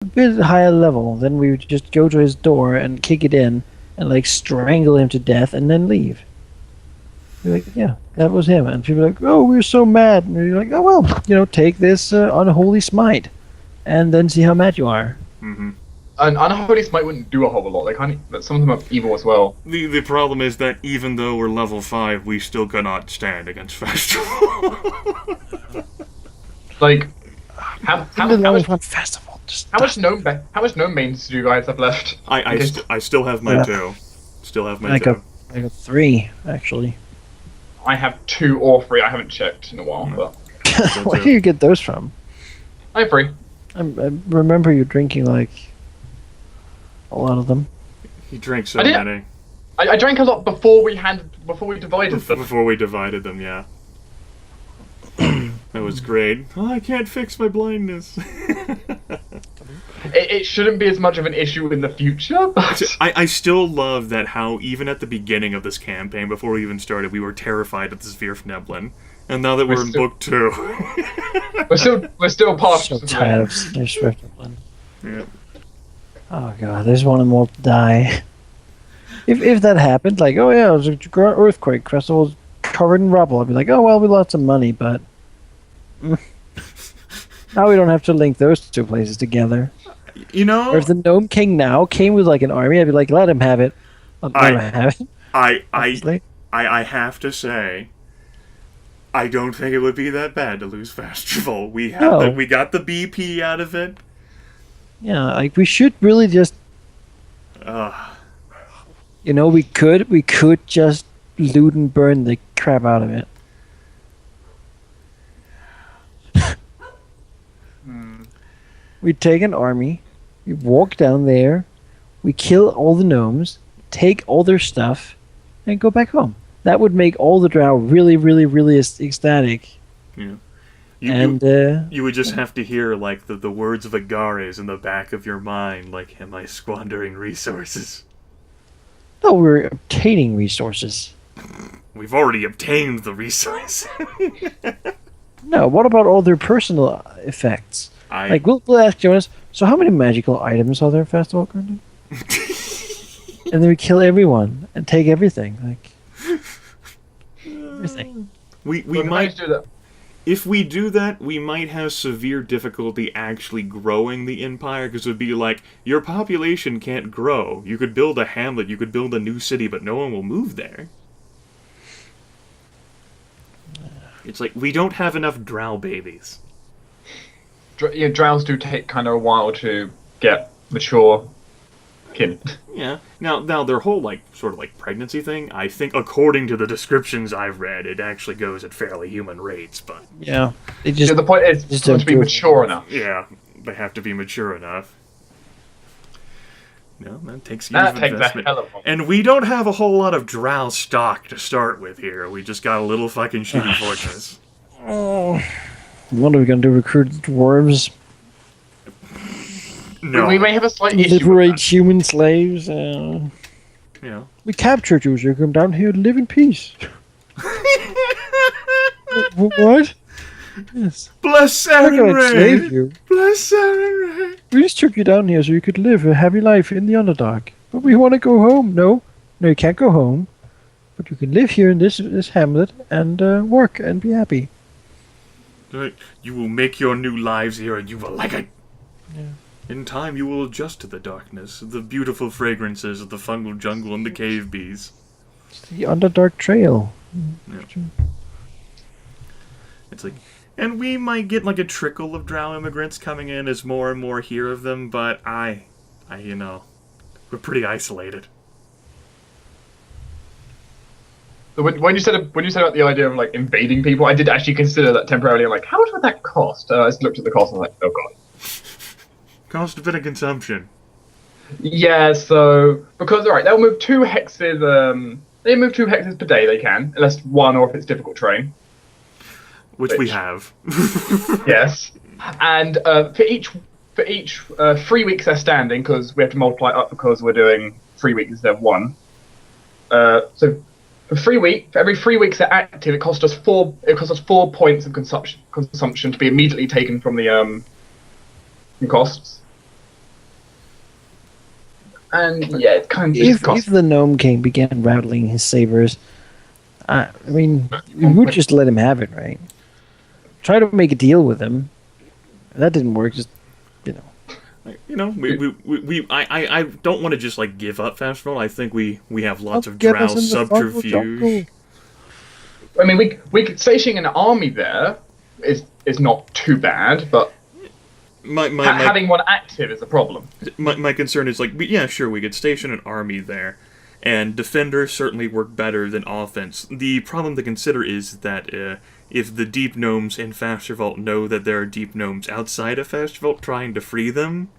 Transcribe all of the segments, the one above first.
a bit higher level, then we would just go to his door and kick it in and like strangle him to death and then leave. You're like, yeah, that was him. And people are like, oh, we're so mad. And you're like, oh, well, take this unholy smite and then see how mad you are. Mm-hmm. An unholy smite wouldn't do a whole lot. They kind of, some of them are evil as well. The problem is that even though we're level 5, we still cannot stand against Festival. Like, how much festival? How much gnome mains do you guys have left? I still have my 2. Still have my 2. I got 3 actually. I have 2 or 3. I haven't checked in a while, but Where do you get those from? I have 3. I remember you drinking like a lot of them. He drank so many. I drank a lot before we divided them. Before we divided them, yeah. That was great. Oh, I can't fix my blindness. It shouldn't be as much of an issue in the future, but... I still love that how, even at the beginning of this campaign, before we even started, we were terrified of the Svirfneblin. And now that we're in book 2... we're still past... So tired of Svirfneblin. Yeah. Oh god, there's one more to die. If that happened, like, oh yeah, it was an earthquake, festival's covered in rubble, I'd be like, oh well, we lost some money, but... Now we don't have to link those 2 places together. You know... Or if the Gnome King now came with like an army, I'd be like, let him have it. Let him have it. I have to say, I don't think it would be that bad to lose Festival. We got the BP out of it. Yeah, like we should really just... we could just loot and burn the crap out of it. We take an army, we walk down there, we kill all the gnomes, take all their stuff, and go back home. That would make all the drow really, really, really ecstatic. Yeah. You would just have to hear like the words of Agares in the back of your mind, like, am I squandering resources? No, we're obtaining resources. We've already obtained the resources. No, what about all their personal effects? Like, we'll ask Jonas, so how many magical items are there in Festival currently? And then we kill everyone and take everything. Like, everything. We might do that. If we do that, we might have severe difficulty actually growing the Empire, because it would be like, your population can't grow. You could build a hamlet, you could build a new city, but no one will move there. It's like, we don't have enough drow babies. Yeah, drows do take kind of a while to get mature kin. Yeah. Now their whole, like, sort of like pregnancy thing, I think according to the descriptions I've read, it actually goes at fairly human rates, but... Yeah. The point is, they have to be mature enough. Yeah, they have to be mature enough. No, that takes years of investment. And we don't have a whole lot of drow stock to start with here. We just got a little fucking shitty fortress. Oh... What are we going to do, recruit dwarves? No. We may have a slight issue liberate human slaves? Yeah. We captured you, so you come down here to live in peace. What? Yes. Bless Saren you. Bless Saren. We just took you down here so you could live a happy life in the Underdark. But we want to go home. No, you can't go home. But you can live here in this hamlet and work and be happy. You will make your new lives here and you will like it. Yeah. In time you will adjust to the darkness, the beautiful fragrances of the fungal jungle and the cave bees. It's the Underdark Trail. Yeah. It's like, and we might get like a trickle of drow immigrants coming in as more and more hear of them, but we're pretty isolated. When you said about the idea of like invading people, I did actually consider that temporarily. I'm like, how much would that cost? I just looked at the cost and I'm like, oh god. Cost a bit of consumption. Yeah, so because they'll move 2 hexes. They move 2 hexes per day. They can, unless 1 or if it's difficult terrain. Which we have. Yes, and for each 3 weeks they're standing, because we have to multiply up because we're doing 3 weeks instead of 1. So. For every 3 weeks they're active, it costs us 4 points of consumption to be immediately taken from the costs. And yeah, it's kind of If the Gnome King began rattling his sabers, I mean, we would just let him have it, right? Try to make a deal with him. That didn't work. Just I don't want to just like give up Festival. I think we have lots of Get us drow in the jungle. subterfuge. I mean, we could stationing an army there is not too bad, but having one active is a problem. My concern is like, yeah, sure, we could station an army there, and defenders certainly work better than offense. The problem to consider is that if the deep gnomes in Fastervault know that there are deep gnomes outside of Fastervault trying to free them,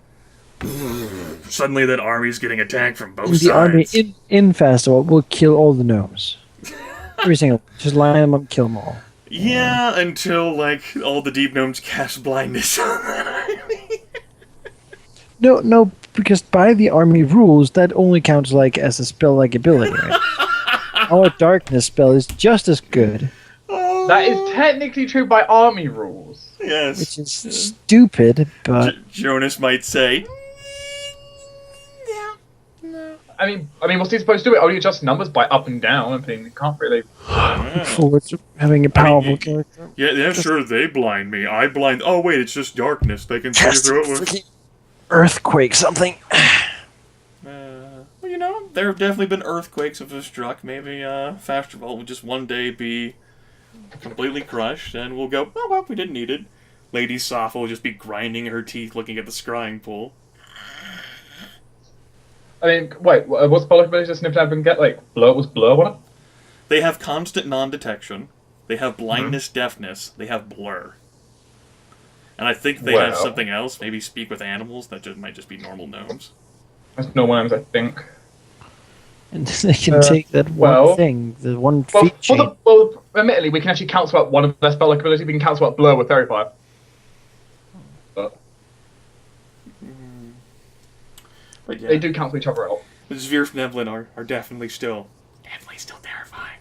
suddenly that army's getting attacked from both sides. The army in Fastervault will kill all the gnomes. Every single, just line them up, kill them all. Yeah, until like all the deep gnomes cast blindness on that army. No, because by the army rules, that only counts like as a spell-like ability. Right? Our darkness spell is just as good. That is technically true by army rules. Yes. Which is stupid, but Jonas might say. I mean, what's he supposed to do? Only adjust numbers by up and down. I mean, you can't really. for having a powerful character. Yeah, sure. They blind me. I blind. Oh wait, it's just darkness. They can see through it with Earthquake something. Well, there have definitely been earthquakes of this struck. Maybe Fastervault will just one day be completely crushed, and we'll go, oh well, we didn't need it. Lady Sopha will just be grinding her teeth looking at the scrying pool. I mean, wait, what's the ability to sniff and get? Like, blur one? They have constant non-detection. They have blindness, deafness. They have blur. And I think they have something else. Maybe speak with animals. That might just be normal gnomes. That's normal gnomes, I think. And they can take that one thing, the one feat chain. Admittedly, we can actually cancel out one of their spell-like abilities. We can cancel out blur with Fairy Fire. But yeah. They do cancel each other out. The Zvirfneblin are definitely still terrifying.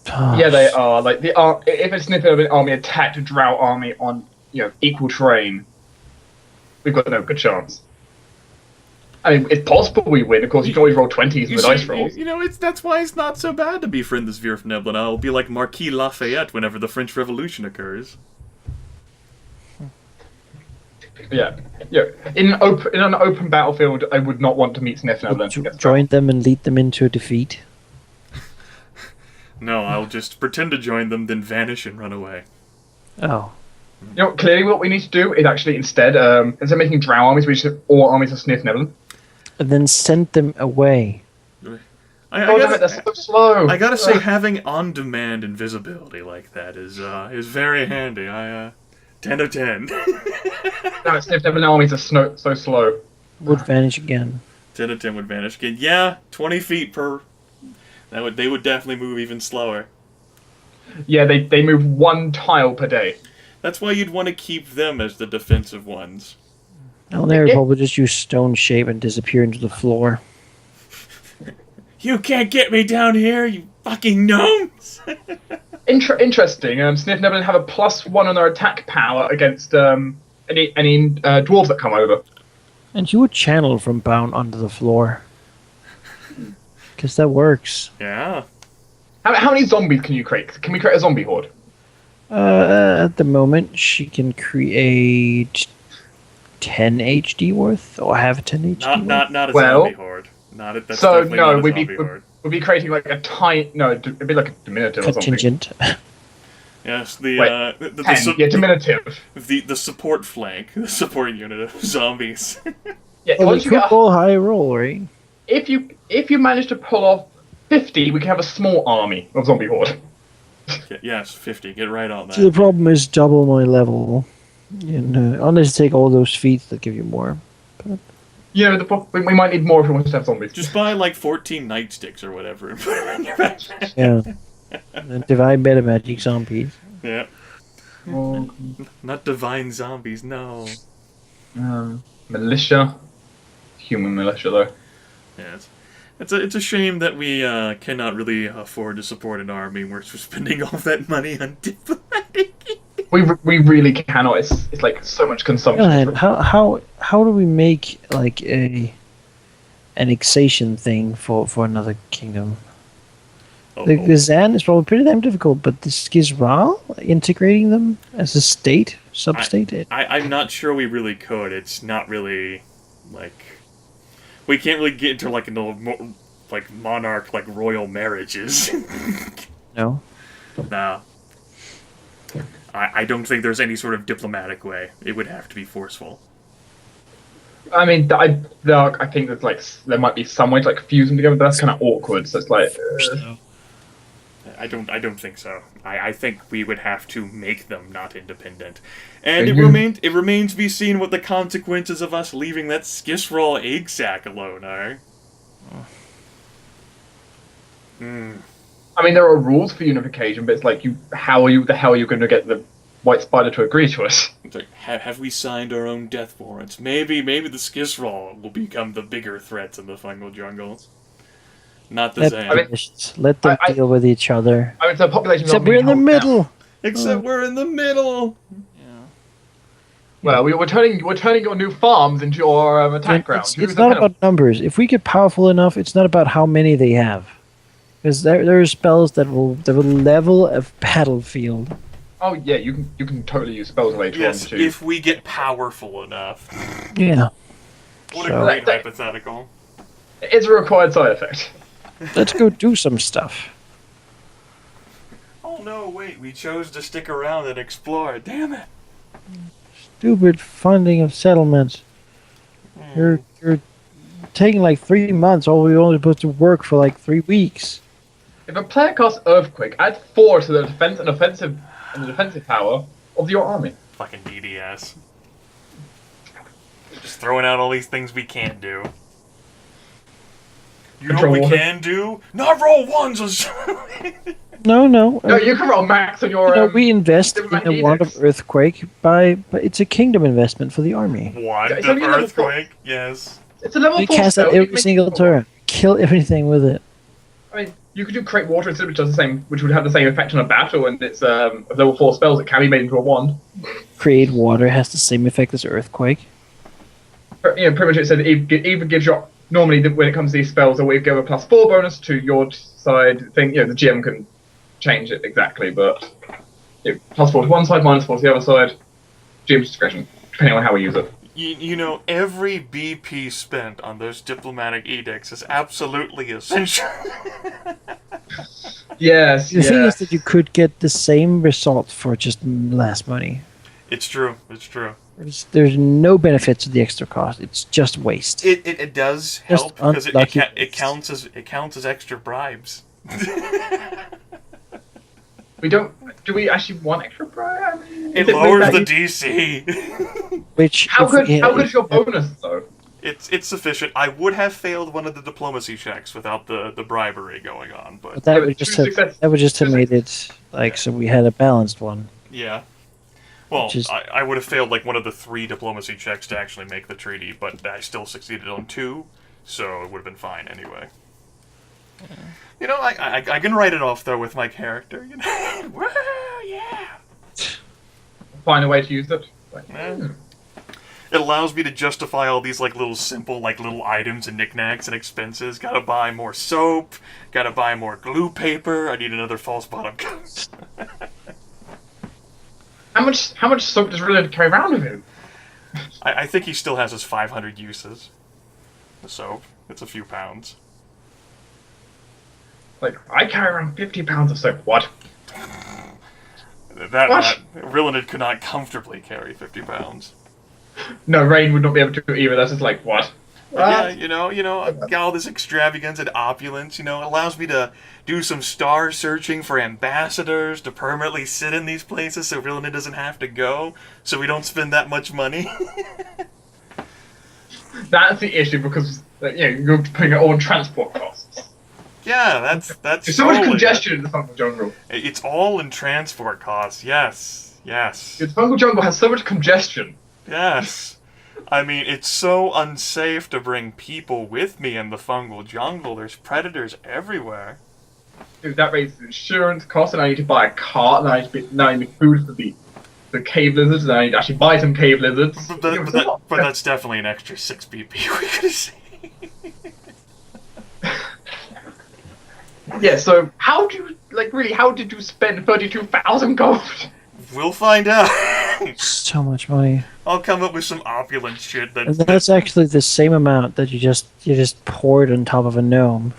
Yeah, they are. Like if a Sniffer army attacked a Drow army on equal terrain, we've got no good chance. I mean, it's possible we win. Of course, you can always roll 20s in the dice rolls. That's why it's not so bad to befriend the Zvirfneblin. I'll be like Marquis Lafayette whenever the French Revolution occurs. Yeah. In an open battlefield, I would not want to meet Snifneblin. Join them and lead them into a defeat. No, I'll just pretend to join them, then vanish and run away. Oh. Clearly what we need to do is actually instead of making Drow armies, we should have all armies of Snifneblin. And then send them away. That's so slow. I gotta say, having on-demand invisibility like that is very handy. 10 of 10. No, Snifneblin armies are so slow. Would vanish again. 10 of 10 would vanish again. Yeah, 20 feet per. They would definitely move even slower. Yeah, they move one tile per day. That's why you'd want to keep them as the defensive ones. Well, they would probably just use stone shape and disappear into the floor. You can't get me down here, you fucking gnomes! Interesting. Snifneblin have a +1 on their attack power against any dwarves that come over. And you would channel from bound onto the floor. Because that works. Yeah. How many zombies can you create? Can we create a zombie horde? At the moment, she can create 10 HD worth, or have 10 HD worth. Not a zombie horde. That's so no, we'd be creating like a tiny. No, it'd be like a diminutive contingent. Or something. Yes, diminutive. The support flank, the support unit of zombies. Yeah, well, we could roll high roll, right? If you manage to pull off 50, we can have a small army of zombie horde. Yes, 50. Get right on that. So the problem is double my level. Unless you take all those feats that give you more. But... Yeah, we might need more if we want to have zombies. Just buy like 14 nightsticks or whatever and put it in your backpack. Yeah. And divine meta magic zombies. Yeah. Not divine zombies, no. Militia. Human militia, though. Yes. It's a shame that we cannot really afford to support an army. We're spending all that money on diplomatic. We really cannot. It's like so much consumption. How do we make like a annexation thing for another kingdom. Oh, The Gazan is probably pretty damn difficult, but this Gizral, integrating them as a state, sub-state, I'm not sure we really could. It's not really, like... We can't really get into, like, like monarch, like, royal marriages. no. Nah. I don't think there's any sort of diplomatic way. It would have to be forceful. I mean, I think there's like there might be some way to like fuse them together, but that's kind of awkward. So it's like. I don't think so. I think we would have to make them not independent, and it remains to be seen what the consequences of us leaving that Skisrael egg sack alone are. I mean, there are rules for unification, but it's like how the hell are you going to get the White Spider to agree to it? It's like, have we signed our own death warrants? Maybe the Skisrael will become the bigger threats in the fungal jungles. Not the Zan. Let them deal with each other. I mean, so population. Except we're in the middle. Except we're in the middle. Yeah. Well, we're turning your new farms into your attack grounds. It's not about numbers. If we get powerful enough, it's not about how many they have. Because there are spells that will level a battlefield. Oh yeah, you can totally use spells later on too. Yes, if we get powerful enough. Yeah. What a great hypothetical. It's a required side effect. Let's go do some stuff. Oh no, wait, we chose to stick around and explore. Damn it. Stupid funding of settlements. You're taking like 3 months, all we only supposed to work for like 3 weeks. If a player casts Earthquake, add 4 to the defense and defensive power of your army. Fucking DDS. Just throwing out all these things we can't do. You know what we can do? Not roll ones! No. No, you can roll max on your... we invest in a wand of Earthquake but it's a kingdom investment for the army. Wand of Earthquake? Yes. It's a level 4 We cast that every single turn. Kill everything with it. I mean, you could do Create Water instead, which would have the same effect on a battle, and it's level 4 spells that can be made into a wand. Create Water has the same effect as Earthquake. Pretty much it said it either gives you... Normally, when it comes to these spells, we give a +4 bonus to your side thing. The GM can change it exactly, but +4 to one side, -4 to the other side. GM's discretion, depending on how we use it. You know, every BP spent on those diplomatic edicts is absolutely essential. Yes. The thing is that you could get the same result for just less money. It's true. There's no benefit to the extra cost. It's just waste. It does help because it counts as extra bribes. Do we actually want extra bribe? It lowers the DC. Which how good is your bonus though? It's sufficient. I would have failed one of the diplomacy checks without the bribery going on, but that would just have made it so we had a balanced one. Yeah. Well, I would have failed like one of the 3 diplomacy checks to actually make the treaty, but I still succeeded on 2, so it would have been fine anyway. Yeah. I can write it off though with my character. Woo, yeah. Find a way to use it. It allows me to justify all these little simple little items and knickknacks and expenses. Gotta buy more soap. Gotta buy more glue paper. I need another false bottom coat. How much soap does Rilla carry around with him? I think he still has his 500 uses. The soap. It's a few pounds. I carry around 50 pounds of soap. What? Rillinid could not comfortably carry 50 pounds. No, Rain would not be able to either. That's just what? Yeah, got all this extravagance and opulence, allows me to do some star searching for ambassadors to permanently sit in these places so Rillinid doesn't have to go, so we don't spend that much money. That's the issue because you're putting it all on transport costs. Yeah, that's There's so much congestion in the Fungal Jungle. It's all in transport costs. Yes. The Fungal Jungle has so much congestion. Yes. I mean, it's so unsafe to bring people with me in the Fungal Jungle. There's predators everywhere. Dude, that raises insurance costs, and I need to buy a cart, and I need food for the cave lizards, and I need to actually buy some cave lizards. But that's definitely an extra 6 BP we could see. Yeah, so how did you spend 32,000 gold? We'll find out. So much money. I'll come up with some opulent shit And that's actually the same amount that you just poured on top of a gnome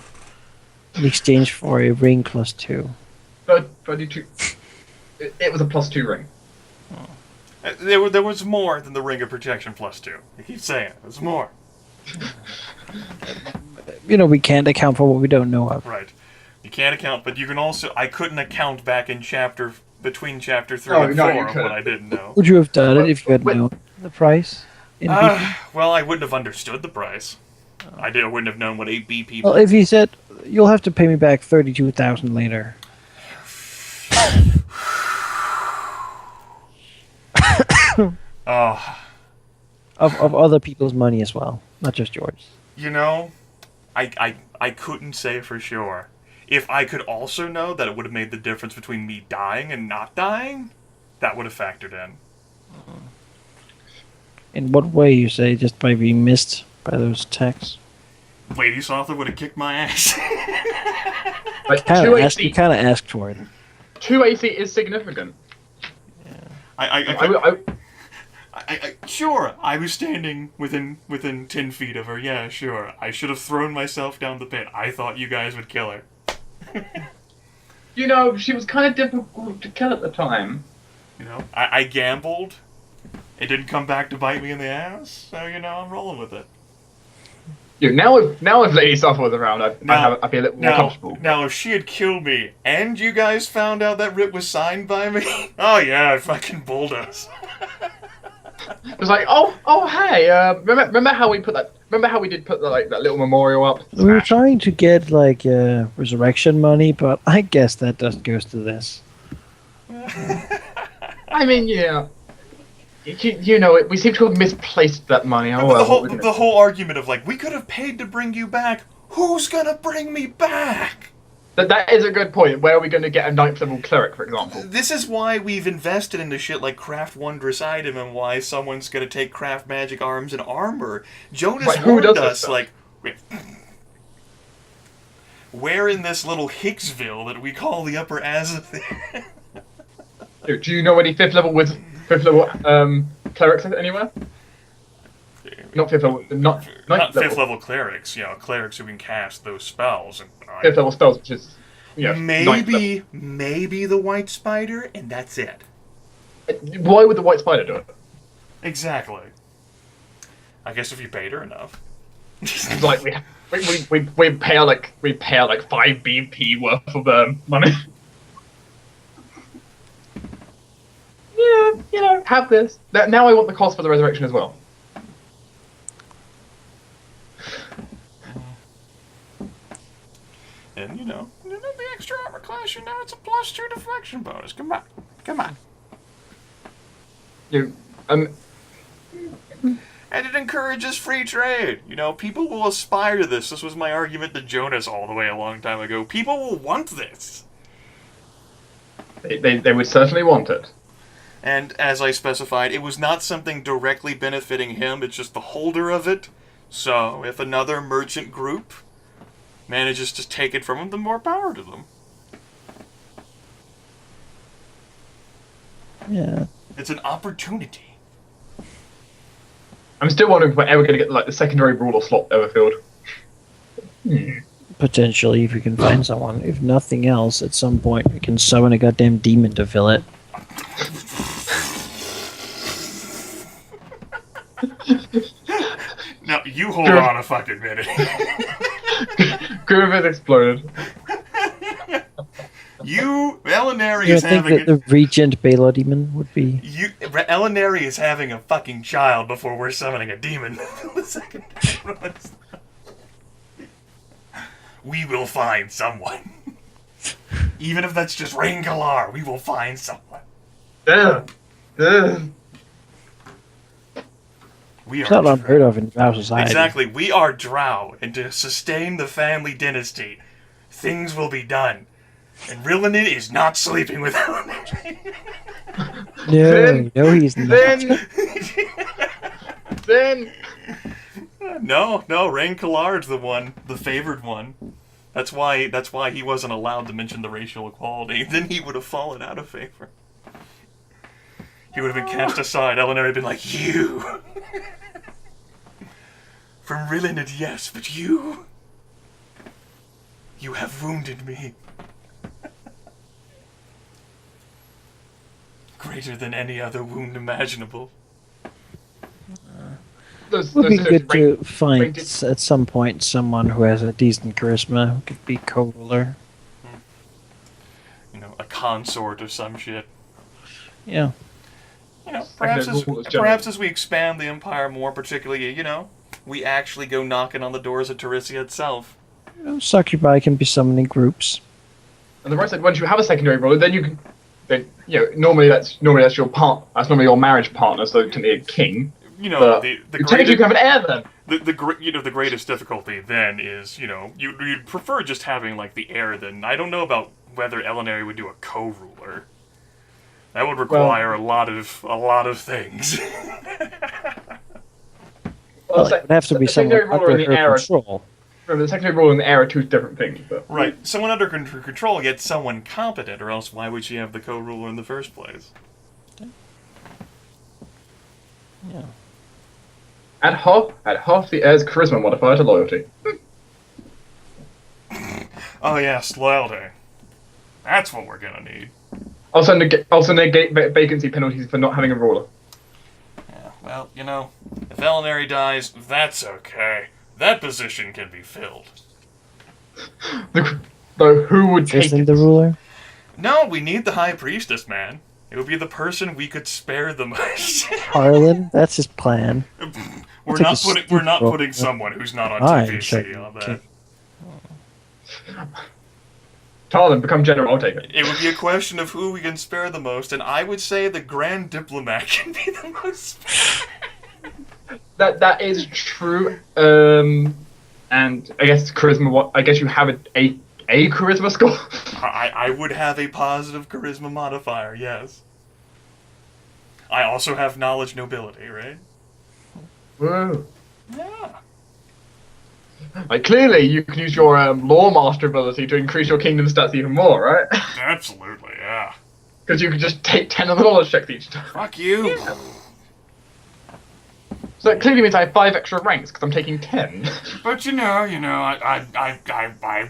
in exchange for a ring +2. 32. It was a +2 ring. There was more than the Ring of Protection +2. I keep saying it. There's more. We can't account for what we don't know of. Right. You can't account, but you can also... I couldn't account back in between chapter 3 Oh, and no, 4 you of what couldn't. I didn't know. Would you have done it if you had known the price? In BP? Well, I wouldn't have understood the price. I wouldn't have known what 8 BP Well, if he said, you'll have to pay me back 32,000 later. Oh. Of other people's money as well, not just yours. I couldn't say for sure. If I could also know that it would have made the difference between me dying and not dying, that would have factored in. In what way, you say? Just by being missed by those attacks? Lady Sotha would have kicked my ass. Like, You kind of asked for it. 2 AC is significant. Sure, I was standing within 10 feet of her. Yeah, sure. I should have thrown myself down the pit. I thought you guys would kill her. She was kind of difficult to kill at the time. I gambled. It didn't come back to bite me in the ass, so I'm rolling with it. Now if Lady Sotha was around, I'd be a little more comfortable. Now, if she had killed me and you guys found out that writ was signed by me, oh yeah, I'd fucking bulldoze. It was like, hey, remember how we put that? Remember how we did put that little memorial up? We were trying to get resurrection money, but I guess that just goes to this. I mean, yeah. We seem to have misplaced that money. The whole argument of we could have paid to bring you back. Who's gonna bring me back? That is a good point. Where are we going to get a 9th level cleric, for example? This is why we've invested into shit like craft wondrous item, and why someone's gonna take craft magic arms and armor. Jonas warned us, where in this little Hicksville that we call the Upper Azathan? Do you know any 5th level clerics anywhere? Not 5th level, not 5th level clerics. Clerics who can cast those spells. And 5th level spells, which is maybe the White Spider, and that's it. Why would the White Spider do it? Exactly. I guess if you paid her enough. we pay her 5 BP worth of money. Yeah, have this. Now I want the cost for the resurrection as well. And the extra armor class, it's a +2 deflection bonus. Come on. And it encourages free trade. People will aspire to this. This was my argument to Jonas all the way a long time ago. People will want this. They would certainly want it. And as I specified, it was not something directly benefiting him. It's just the holder of it. So if another merchant group manages to take it from him, then more power to them. Yeah. It's an opportunity. I'm still wondering if we're ever going to get the secondary brawler slot ever filled. Potentially, if we can find someone. If nothing else, at some point we can summon a goddamn demon to fill it. No, you hold on a fucking minute. Grimith exploded. Elinary You is think having that the regent Baylor demon would be? Elinary is having a fucking child before we're summoning a demon. The second we will find someone. Even if that's just Rae'nkalar, we will find someone. It's not unheard of in Drow society. Exactly. We are Drow, and to sustain the family dynasty, things will be done. And Rillanin is not sleeping with Elinary. No, he's not. Then... No, Rae'nkalar's the favored one. That's why he wasn't allowed to mention the racial equality. Then he would have fallen out of favor. He would have been cast aside. Eleanor would have been like, you! From Rillinid, yes, but you! You have wounded me. Greater than any other wound imaginable. It would be good to find at some point someone who has a decent charisma who could be co-ruler. You know, a consort or some shit. Yeah. You know, perhaps as we expand the Empire more, particularly, you know, we actually go knocking on the doors of Teresia itself. You know, Succubi can be summoned in groups. And the right side, once you have a secondary ruler, then you can, then you know, normally that's your that's normally your marriage partner, so technically a king. You know, the technically you can have an heir then. The greatest difficulty then is, you know, you'd prefer just having like the heir. Then I don't know about whether Elinary would do a co-ruler. That would require a lot of things. Well, it would have to be someone under her control. Remember, the secondary ruler and the heir are two different things. But. Right, someone under control, yet someone competent, or else why would she have the co-ruler in the first place? Yeah. Add half the heir's charisma modifier to loyalty. Oh yes, loyalty. That's what we're gonna need. Also negate vacancy penalties for not having a ruler. Yeah, well, you know, if Elinary dies, that's okay. That position can be filled. Though who would take Isn't the ruler? No, we need the High Priestess, man. It would be the person we could spare the most. Harlan? That's his plan. We're not putting someone who's not on TPC on that. Tarlin, become general, I'll take it. It would be a question of who we can spare the most, and I would say the Grand Diplomat can be the most. That is true. And I guess charisma. I guess you have a charisma score. I would have a positive charisma modifier. Yes. I also have knowledge nobility, right? Whoa. Yeah. Like clearly, you can use your law master ability to increase your kingdom stats even more, right? Absolutely, yeah. Because you can just take 10 of the knowledge checks each time. Fuck you. Yeah. So that clearly means I have 5 extra ranks because I'm taking 10. But you know, I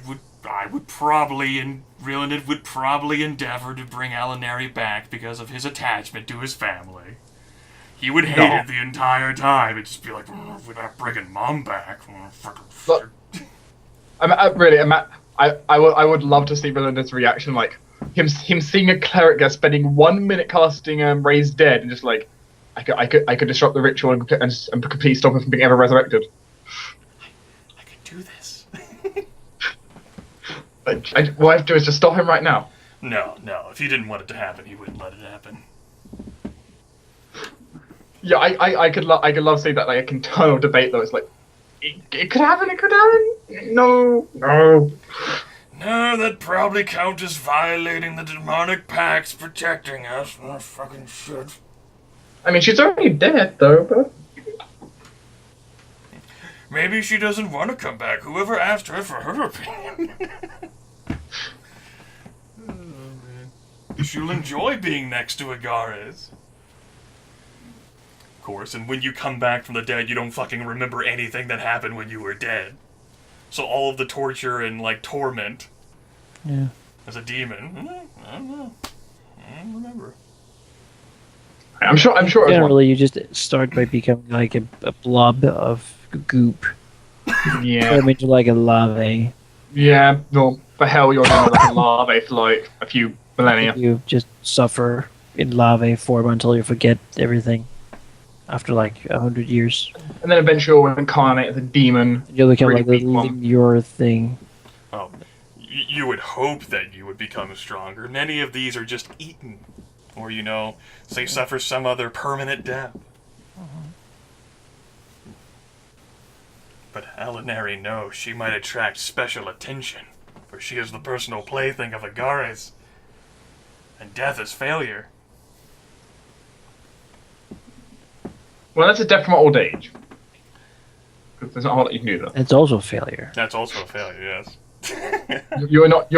would probably, and Rillinid would probably endeavor to bring Elinary back because of his attachment to his family. He would hate it the entire time. It'd just be like, we're not bringing Mom back. Look, I would love to see Rillinid's reaction, like him seeing a cleric spending 1 minute casting Raise Dead and just like, I could disrupt the ritual and completely stop him from being ever resurrected. I could do this. What I have to do is just stop him right now. No. If he didn't want it to happen, he wouldn't let it happen. Yeah, I could love seeing that like internal debate though. It's like, it could happen. It could happen. No. No, that'd probably count as violating the demonic pacts protecting us. Oh, fucking shit. I mean, she's already dead though, but. Maybe she doesn't want to come back. Whoever asked her for her opinion. Oh, man. She'll enjoy being next to Agares. Of course, and when you come back from the dead, you don't fucking remember anything that happened when you were dead. So all of the torture and, like, torment. Yeah. As a demon. I don't know. I don't remember. I'm sure. Generally, you just start by becoming like a blob of goop. Yeah. Turn into like a larvae. Yeah. No. For hell, you're now like a larvae for like a few millennia. You just suffer in larvae form until you forget everything. After like 100 years. And then eventually you'll incarnate as a demon. You'll become really like the weak one. your thing. Oh, you would hope that you would become stronger. Many of these are just eaten. Or, you know, say suffer some other permanent death. But Elinary knows she might attract special attention, for she is the personal plaything of Agares. And death is failure. Well, that's a death from old age. Because there's not a whole lot you can do though. It's also failure. That's also a failure, yes. You're not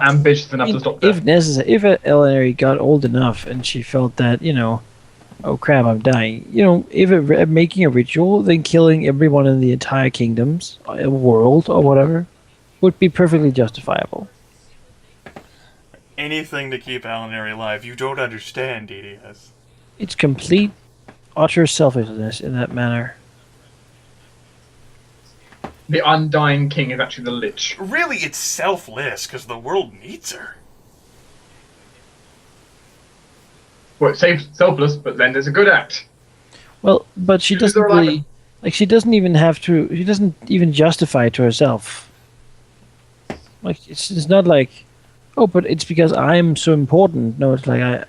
ambitious enough to stop If that. necessary, if Eleanor got old enough and she felt that, oh crap, I'm dying. If making a ritual, then killing everyone in the entire kingdoms, world, or whatever, would be perfectly justifiable. Anything to keep Alinari alive. You don't understand, DDS. It's complete, utter selfishness in that manner. The undying king is actually the Lich. Really, it's selfless, because the world needs her. Well, it's selfless, but then there's a good act. Well, but she doesn't really... Like, she doesn't even have to... She doesn't even justify it to herself. Like, it's not like... Oh, but it's because I'm so important. No, it's like, I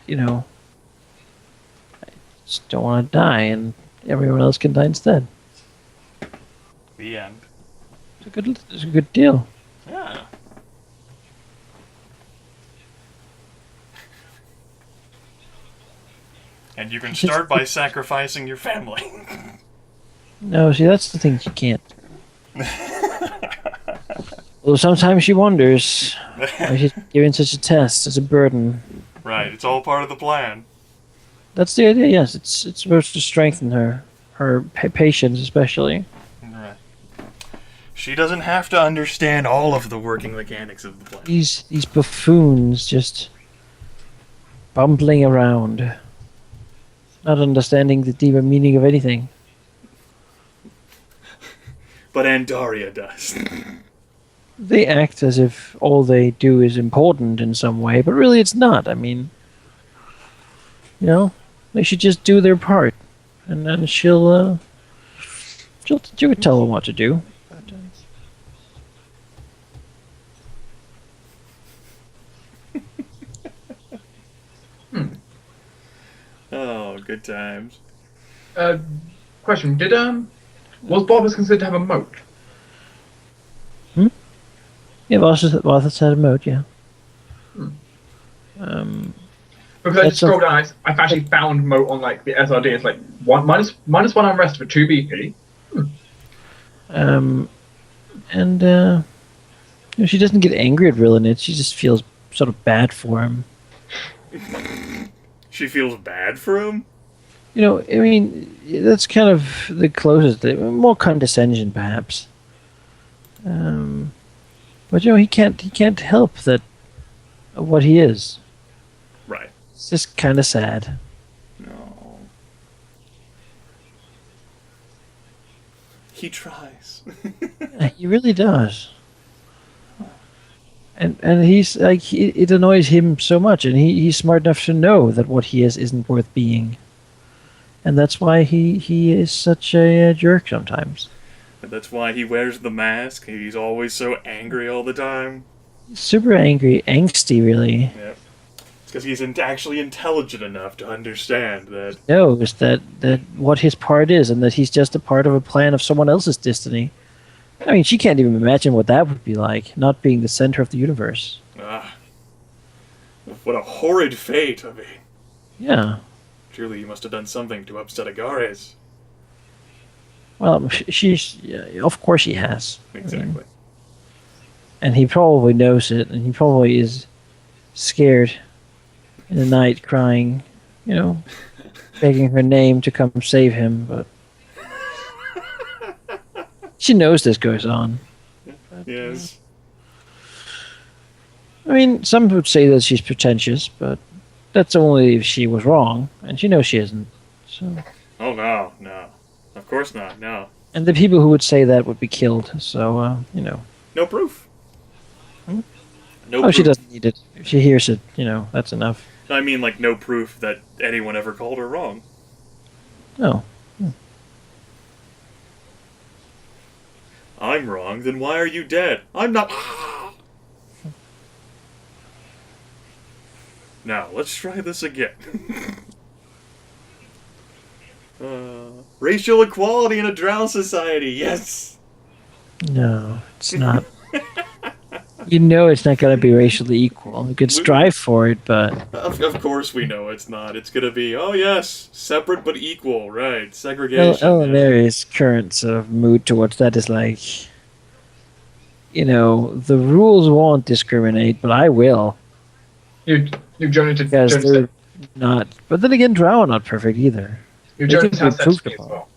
just don't want to die, and everyone else can die instead. The end. It's a good deal. Yeah. And you can start by sacrificing your family. No, see, that's the thing she can't. Well, sometimes she wonders why she's given such a test as a burden. Right, it's all part of the plan. That's the idea, yes. It's supposed to strengthen her patience especially. Right. She doesn't have to understand all of the working mechanics of the plan. These buffoons just bumbling around, not understanding the deeper meaning of anything. But Andaria does. They act as if all they do is important in some way, but really it's not. I mean, they should just do their part, and then she'll tell them what to do. Oh, good times. Question: was Barbers considered to have a moat? Yeah, Varthas had a moat, yeah. Because I just scrolled down, I've actually found moat on like the SRD. It's like minus one unrest for 2 BP. She doesn't get angry at Rillinit. She just feels sort of bad for him. She feels bad for him? I mean, that's kind of the closest, more condescension, perhaps. But he can't help that what he is. Right. It's just kind of sad. No. He tries. Yeah, he really does. And he's like, it annoys him so much, and he's smart enough to know that what he is isn't worth being. And that's why he is such a jerk sometimes. And that's why he wears the mask. He's always so angry all the time. Super angry, angsty, really. Yep. It's because he's actually intelligent enough to understand that... He knows that what his part is, and that he's just a part of a plan of someone else's destiny. I mean, she can't even imagine what that would be like, not being the center of the universe. Ah. What a horrid fate, I mean. Yeah. Surely he must have done something to upset Agares. Well, of course she has. Exactly. And he probably knows it, and he probably is scared in the night, crying, begging her name to come save him, but she knows this goes on. Yes. I mean, some would say that she's pretentious, but that's only if she was wrong, and she knows she isn't. So. Oh, no. Of course not, no. And the people who would say that would be killed, so, No proof. Hmm? No proof. She doesn't need it. If she hears it, that's enough. I mean, like, no proof that anyone ever called her wrong. No. I'm wrong, then why are you dead? I'm not... Now, let's try this again. Racial equality in a drow society, yes! No, it's not. It's not going to be racially equal. You could strive for it, but... Of course we know it's not. It's going to be, oh yes, separate but equal, right, segregation. Ellenari's current sort of mood towards that is like... the rules won't discriminate, but I will. You Jonas did. Because Jonas they're said, not. But then again, Drow are not perfect either. Jonas can has be said to improved me as upon. well.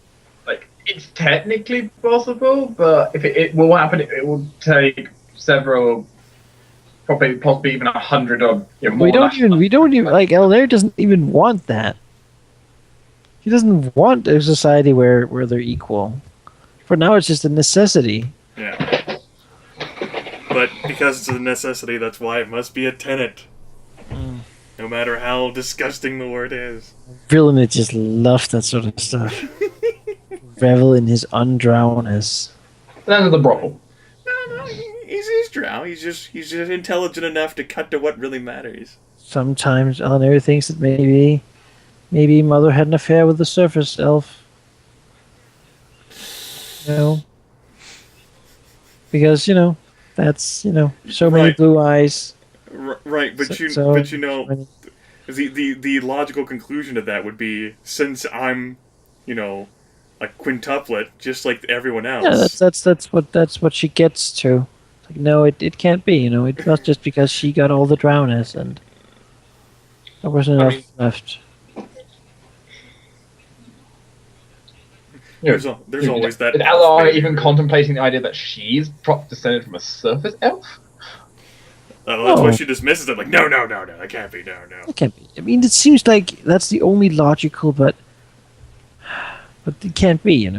Like it's technically possible, but if it will happen, it will take several, probably possibly even 100 or more. We don't even like Elnair doesn't even want that. He doesn't want a society where they're equal. For now, it's just a necessity. Yeah. But because it's a necessity, that's why it must be a tenet. No matter how disgusting the word is. Villain just loves that sort of stuff. Revel in his undrowness. That's the problem. No, he's drow. He's just intelligent enough to cut to what really matters. Sometimes Elnair thinks that maybe Mother had an affair with the surface elf. Because that's so many Right. blue eyes. Right, but So the logical conclusion of that would be, since I'm, a quintuplet, just like everyone else. Yeah, that's what she gets to. Like, no, it can't be. It's not just because she got all the drowners and there wasn't enough left. There's always that. Is Ally even contemplating the idea that she's descended from a surface elf? That's why she dismisses it. Like, no, that can't be. No. It can't be. I mean, it seems like that's the only logical, but it can't be.